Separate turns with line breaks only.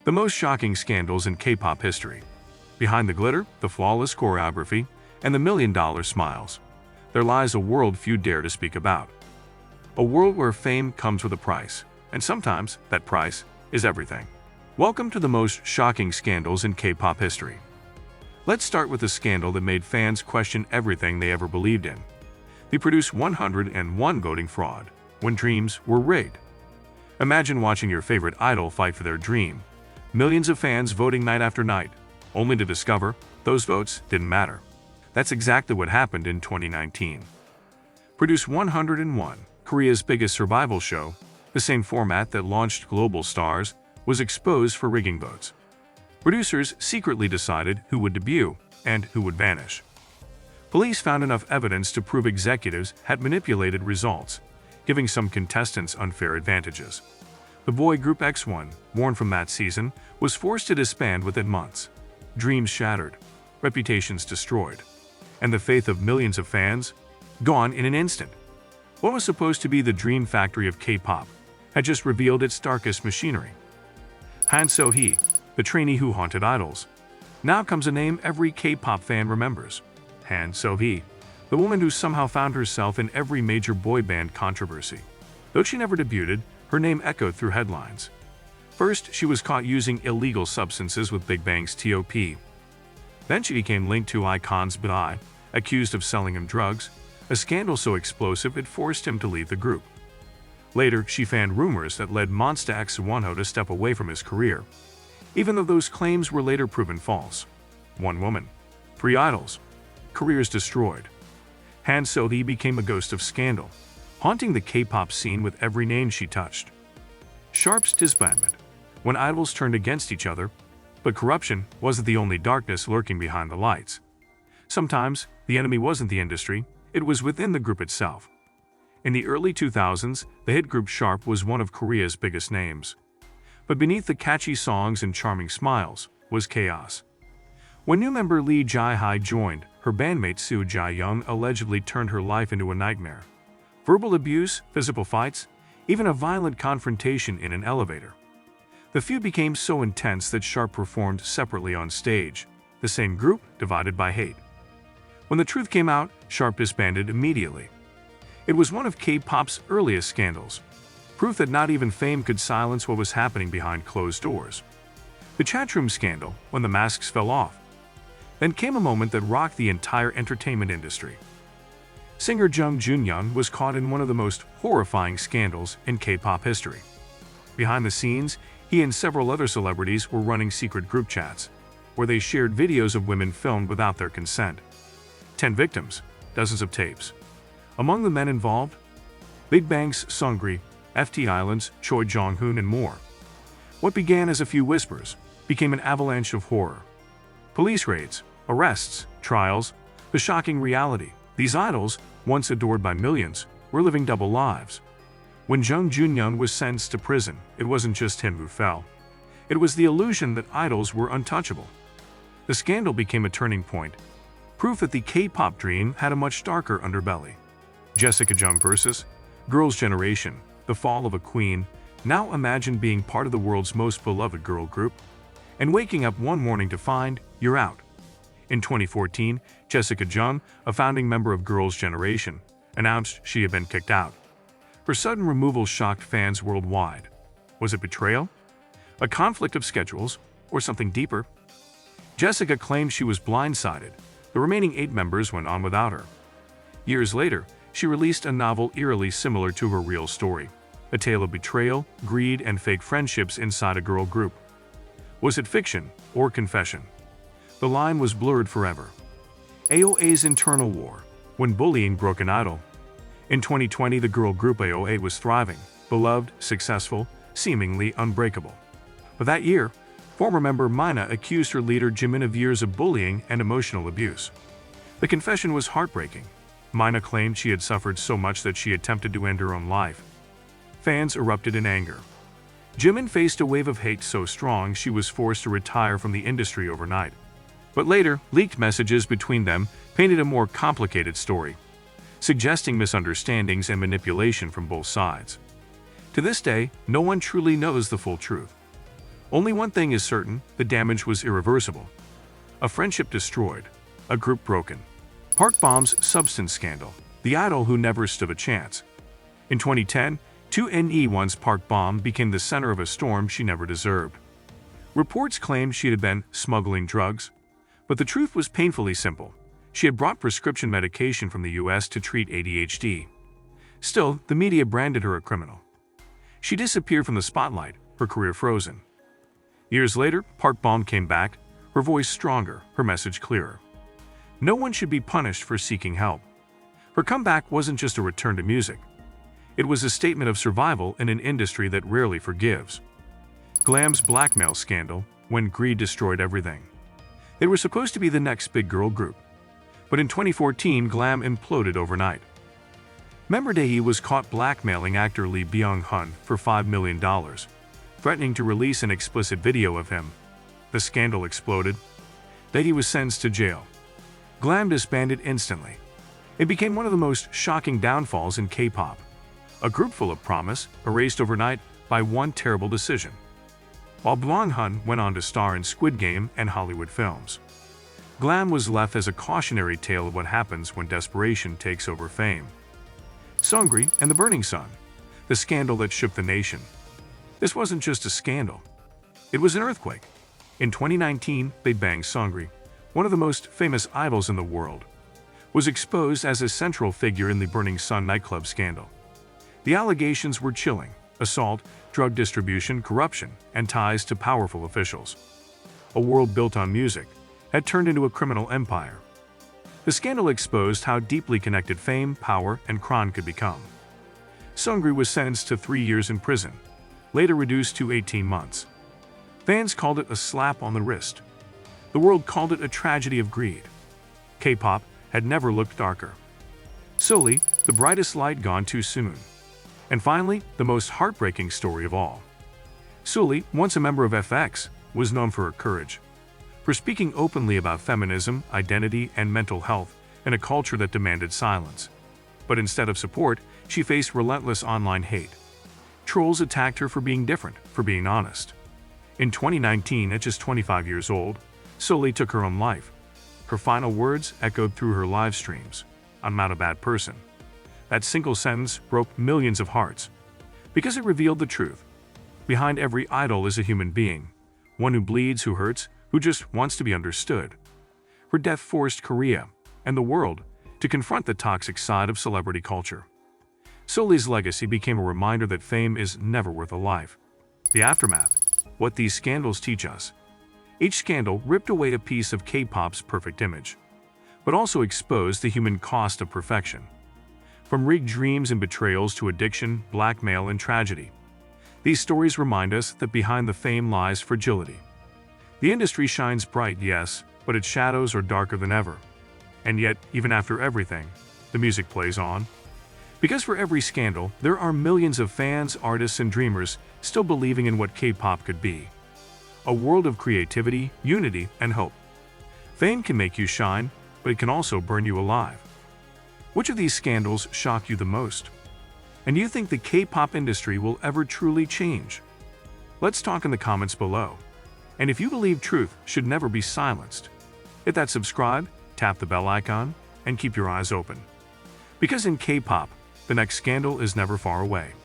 The most shocking scandals in K-pop history. Behind the glitter, the flawless choreography, and the million-dollar smiles, there lies a world few dare to speak about. A world where fame comes with a price, and sometimes that price is everything. Welcome to the most shocking scandals in K-pop history. Let's start with a scandal that made fans question everything they ever believed in. The Produce 101 voting fraud, when dreams were rigged. Imagine watching your favorite idol fight for their dream. Millions of fans voting night after night, only to discover those votes didn't matter. That's exactly what happened in 2019. Produce 101, Korea's biggest survival show, the same format that launched global stars, was exposed for rigging votes. Producers secretly decided who would debut and who would vanish. Police found enough evidence to prove executives had manipulated results, giving some contestants unfair advantages. The boy group X1, born from that season, was forced to disband within months. Dreams shattered, reputations destroyed, and the faith of millions of fans gone in an instant. What was supposed to be the dream factory of K-pop had just revealed its darkest machinery. Han So-hee, the trainee who haunted idols. Now comes a name every K-pop fan remembers. Han So-hee, the woman who somehow found herself in every major boy band controversy. Though she never debuted, her name echoed through headlines. First, she was caught using illegal substances with Big Bang's T.O.P. Then she became linked to Krisp.ai, accused of selling him drugs, a scandal so explosive it forced him to leave the group. Later, she fanned rumors that led Monsta X Wonho to step away from his career, even though those claims were later proven false. One woman, 3 idols, careers destroyed. Han So-hee became a ghost of scandal, haunting the K-pop scene with every name she touched. Sharp's disbandment, when idols turned against each other, but corruption wasn't the only darkness lurking behind the lights. Sometimes, the enemy wasn't the industry, it was within the group itself. In the early 2000s, the hit group Sharp was one of Korea's biggest names. But beneath the catchy songs and charming smiles was chaos. When new member Lee Jae-hye joined, her bandmate Soo Jae-young allegedly turned her life into a nightmare. Verbal abuse, physical fights, even a violent confrontation in an elevator. The feud became so intense that Sharp performed separately on stage, the same group divided by hate. When the truth came out, Sharp disbanded immediately. It was one of K-pop's earliest scandals, proof that not even fame could silence what was happening behind closed doors. The chatroom scandal, when the masks fell off. Then came a moment that rocked the entire entertainment industry. Singer Jung Joon-young was caught in one of the most horrifying scandals in K-pop history. Behind the scenes, he and several other celebrities were running secret group chats, where they shared videos of women filmed without their consent. 10 victims, dozens of tapes. Among the men involved, Big Bang's Seungri, FT Island's Choi Jong-hoon, and more. What began as a few whispers became an avalanche of horror. Police raids, arrests, trials, the shocking reality. These idols, once adored by millions, were living double lives. When Jung Joon-young was sentenced to prison, it wasn't just him who fell. It was the illusion that idols were untouchable. The scandal became a turning point, proof that the K-pop dream had a much darker underbelly. Jessica Jung vs. Girls' Generation, the fall of a queen. Now imagine being part of the world's most beloved girl group and waking up one morning to find you're out. In 2014, Jessica Jung, a founding member of Girls' Generation, announced she had been kicked out. Her sudden removal shocked fans worldwide. Was it betrayal? A conflict of schedules? Or something deeper? Jessica claimed she was blindsided. The remaining 8 members went on without her. Years later, she released a novel eerily similar to her real story, a tale of betrayal, greed, and fake friendships inside a girl group. Was it fiction or confession? The line was blurred forever. AOA's internal war, when bullying broke an idol. In 2020, the girl group AOA was thriving, beloved, successful, seemingly unbreakable. But that year, former member Mina accused her leader Jimin of years of bullying and emotional abuse. The confession was heartbreaking. Mina claimed she had suffered so much that she attempted to end her own life. Fans erupted in anger. Jimin faced a wave of hate so strong she was forced to retire from the industry overnight. But later, leaked messages between them painted a more complicated story, suggesting misunderstandings and manipulation from both sides. To this day, no one truly knows the full truth. Only one thing is certain: the damage was irreversible. A friendship destroyed, a group broken. Park Bom's substance scandal, the idol who never stood a chance. In 2010, trainee Park Bom became the center of a storm she never deserved. Reports claimed she had been smuggling drugs, but the truth was painfully simple. She had brought prescription medication from the US to treat ADHD. Still, the media branded her a criminal. She disappeared from the spotlight, her career frozen. Years later, Park Bom came back, her voice stronger, her message clearer. No one should be punished for seeking help. Her comeback wasn't just a return to music. It was a statement of survival in an industry that rarely forgives. Glam's blackmail scandal, when greed destroyed everything. They were supposed to be the next big girl group. But in 2014, Glam imploded overnight. Member Dae was caught blackmailing actor Lee Byung-hun for $5 million, threatening to release an explicit video of him. The scandal exploded. Dae was sentenced to jail. Glam disbanded instantly. It became one of the most shocking downfalls in K-pop. A group full of promise, erased overnight by one terrible decision. While Byung-hun went on to star in Squid Game and Hollywood films, Glam was left as a cautionary tale of what happens when desperation takes over fame. Seungri and the Burning Sun, the scandal that shook the nation. This wasn't just a scandal. It was an earthquake. In 2019, Big Bang Seungri, one of the most famous idols in the world, was exposed as a central figure in the Burning Sun nightclub scandal. The allegations were chilling: assault, drug distribution, corruption, and ties to powerful officials. A world built on music had turned into a criminal empire. The scandal exposed how deeply connected fame, power, and crime could become. Seungri was sentenced to 3 years in prison, later reduced to 18 months. Fans called it a slap on the wrist. The world called it a tragedy of greed. K-pop had never looked darker. Solely, the brightest light gone too soon. And finally, the most heartbreaking story of all. Sully, once a member of FX, was known for her courage, for speaking openly about feminism, identity, and mental health in a culture that demanded silence. But instead of support, she faced relentless online hate. Trolls attacked her for being different, for being honest. In 2019, at just 25 years old, Sully took her own life. Her final words echoed through her live streams: "I'm not a bad person." That single sentence broke millions of hearts, because it revealed the truth. Behind every idol is a human being, one who bleeds, who hurts, who just wants to be understood. Her death forced Korea, and the world, to confront the toxic side of celebrity culture. Sully's legacy became a reminder that fame is never worth a life. The aftermath: what these scandals teach us. Each scandal ripped away a piece of K-pop's perfect image, but also exposed the human cost of perfection. From rigged dreams and betrayals to addiction, blackmail, and tragedy, these stories remind us that behind the fame lies fragility. The industry shines bright, yes, but its shadows are darker than ever. And yet, even after everything, the music plays on. Because for every scandal, there are millions of fans, artists, and dreamers still believing in what K-pop could be. A world of creativity, unity, and hope. Fame can make you shine, but it can also burn you alive. Which of these scandals shock you the most? And do you think the K-pop industry will ever truly change? Let's talk in the comments below. And if you believe truth should never be silenced, hit that subscribe, tap the bell icon, and keep your eyes open. Because in K-pop, the next scandal is never far away.